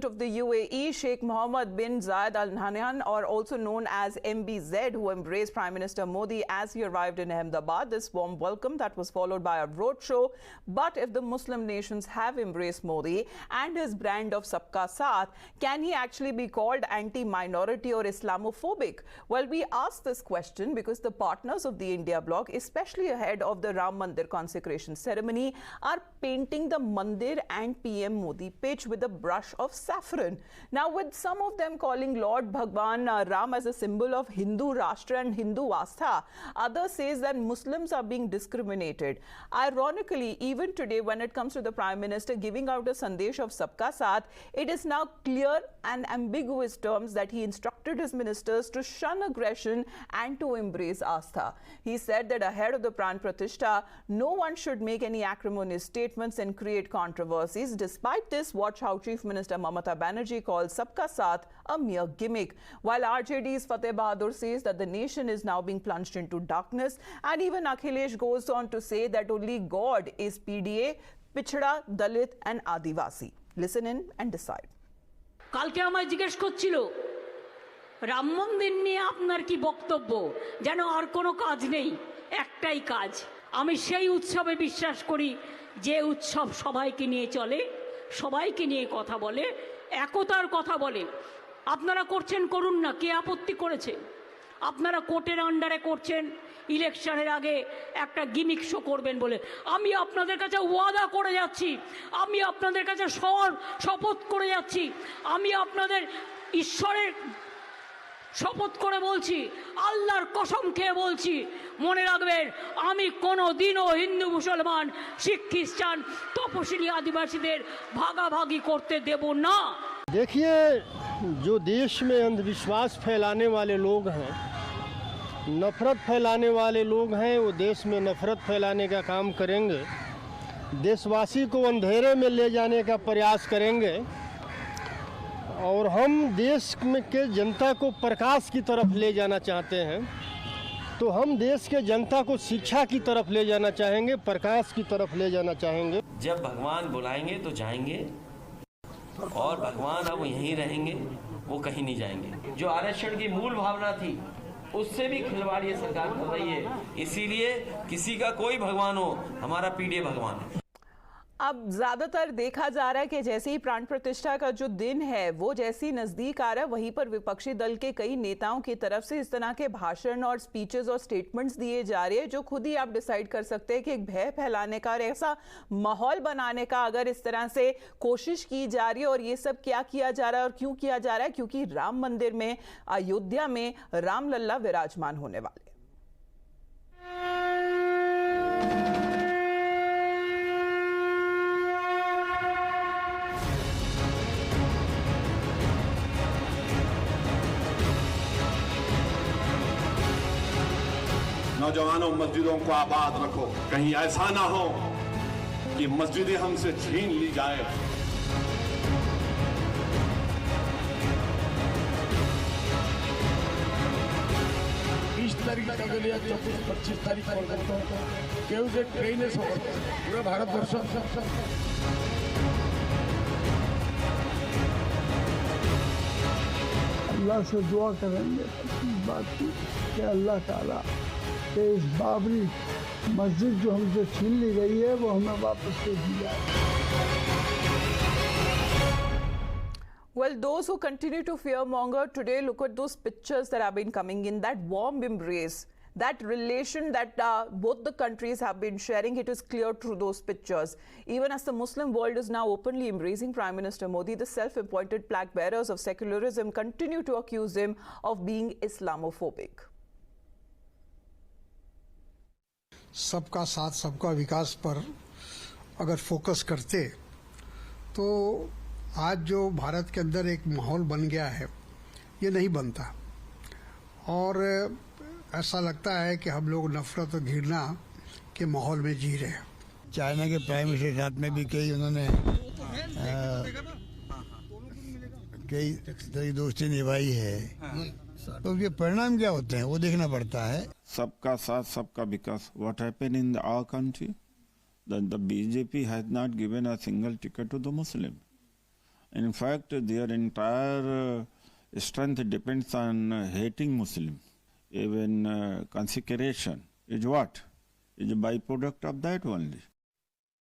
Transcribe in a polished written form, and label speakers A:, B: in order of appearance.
A: of the UAE, Sheikh Mohammed bin Zayed Al Nahyan, or also known as MBZ, who embraced Prime Minister Modi as he arrived in Ahmedabad. This warm welcome that was followed by a roadshow. But if the Muslim nations have embraced Modi and his brand of Sabka Saath, can he actually be called anti-minority or Islamophobic? Well, we asked this question because the partners of the India bloc, especially ahead of the Ram Mandir consecration ceremony, are painting the Mandir and PM Modi pitch with a brush of saffron. Now, with some of them calling Lord Bhagwan Ram as a symbol of Hindu Rashtra and Hindu Astha, others says that Muslims are being discriminated. Ironically, even today, when it comes to the Prime Minister giving out a sandesh of Sabka Saath, it is now clear and ambiguous terms that he instructed his ministers to shun aggression and to embrace Astha. He said that ahead of the Pran Pratishtha, no one should make any acrimonious statements and create controversies. Despite this, watch how Chief Minister Mamata Banerjee calls Sabka Saath a mere gimmick, while RJD's Fateh Bahadur says that the nation is now being plunged into darkness, and even Akhilesh goes on to say that only God is PDA, Pichhda, Dalit and Adivasi. Listen in and decide.
B: কালকে আমায় জিজ্ঞেস করছিল রাম মন্দির নিয়ে আপনার কি বক্তব্য, যেন আর কোনো কাজ নেই, একটাই কাজ। আমি সেই উৎসবে বিশ্বাস করি যে উৎসব সবাইকে নিয়ে চলে, সবাইকে নিয়ে কথা বলে, একতার কথা বলে। আপনারা করছেন, করুন না, কে আপত্তি করেছে? আপনারা কোর্টের আন্ডারে করছেন, ইলেকশনের আগে একটা গিমিক শো করবেন বলে। আমি আপনাদের কাছে ওয়াদা করে যাচ্ছি, আমি আপনাদের কাছে শপথ করে যাচ্ছি, আমি আপনাদের ঈশ্বরের শপথ করে বলছি, আল্লাহর কসম খেয়ে বলছি, মনে রাখবেন আমি কোনো দিনও হিন্দু মুসলমান শিখ খ্রিস্টান তপশিলি আদিবাসীদের ভাগাভাগি করতে দেব না।
C: देखिए, जो देश में अंधविश्वास फैलाने वाले लोग हैं, नफ़रत फैलाने वाले लोग हैं, वो देश में नफ़रत फैलाने का काम करेंगे, देशवासी को अंधेरे में ले जाने का प्रयास करेंगे, और हम देश में के जनता को प्रकाश की तरफ ले जाना चाहते हैं। तो हम देश के जनता को शिक्षा की तरफ ले जाना चाहेंगे, प्रकाश की तरफ ले जाना चाहेंगे।
D: जब भगवान बुलाएंगे तो जाएंगे, और भगवान अब यहीं रहेंगे, वो कहीं नहीं जाएंगे। जो आरक्षण की मूल भावना थी उससे भी खिलवाड़ ये सरकार कर रही है। इसीलिए किसी का कोई भगवान हो, हमारा पीडीए भगवान है।
A: अब ज्यादातर देखा जा रहा है कि जैसे ही प्राण प्रतिष्ठा का जो दिन है वो जैसी नजदीक आ रहा है, वहीं पर विपक्षी दल के कई नेताओं की तरफ से इस तरह के भाषण और स्पीचेस और स्टेटमेंट्स दिए जा रहे हैं, जो खुद ही आप डिसाइड कर सकते हैं कि एक भय फैलाने का और ऐसा माहौल बनाने का अगर इस तरह से कोशिश की जा रही है। और ये सब क्या किया जा रहा है और क्यों किया जा रहा है? क्योंकि राम मंदिर में, अयोध्या में राम लल्ला विराजमान होने वाले।
E: नौजवानों, मस्जिदों को आबाद रखो, कहीं ऐसा ना हो कि मस्जिदें हमसे छीन ली जाए।
F: 20 तारीख का गलिया 24-25 तारीख कोलकाता केहू से ट्रेन पूरा भारत वर्ष
G: अल्लाह से दुआ करेंगे बात की कि अल्लाह ताला कि इस बाबरी मस्जिद जो हमसे छीन ली गई है वो हमें वापस दे दी जाए।
A: Well, those who continue to fearmonger today, look at those pictures that have been coming in, that warm embrace, that relation that both the countries have been sharing. It is clear through those pictures. Even as the Muslim world is now openly embracing Prime Minister Modi, the self-appointed flag bearers of secularism continue to accuse him of being Islamophobic.
H: सबका साथ सबका विकास पर अगर focus करते तो आज जो भारत के अंदर एक माहौल बन गया है ये नहीं बनता, और ऐसा लगता है कि हम लोग नफरत और घृणा के माहौल में जी रहे हैं।
C: चाइना के प्राइम मिनिस्टर के साथ में भी कई उन्होंने कई दोस्ती निभाई है, तो उसके परिणाम क्या होते हैं वो देखना पड़ता है।
I: सबका साथ सबका विकास, what happened in our country, that the BJP has not given a single ticket to the Muslim, In fact, their entire strength depends on hating Muslim. Even consecration is what? Is a byproduct of that only.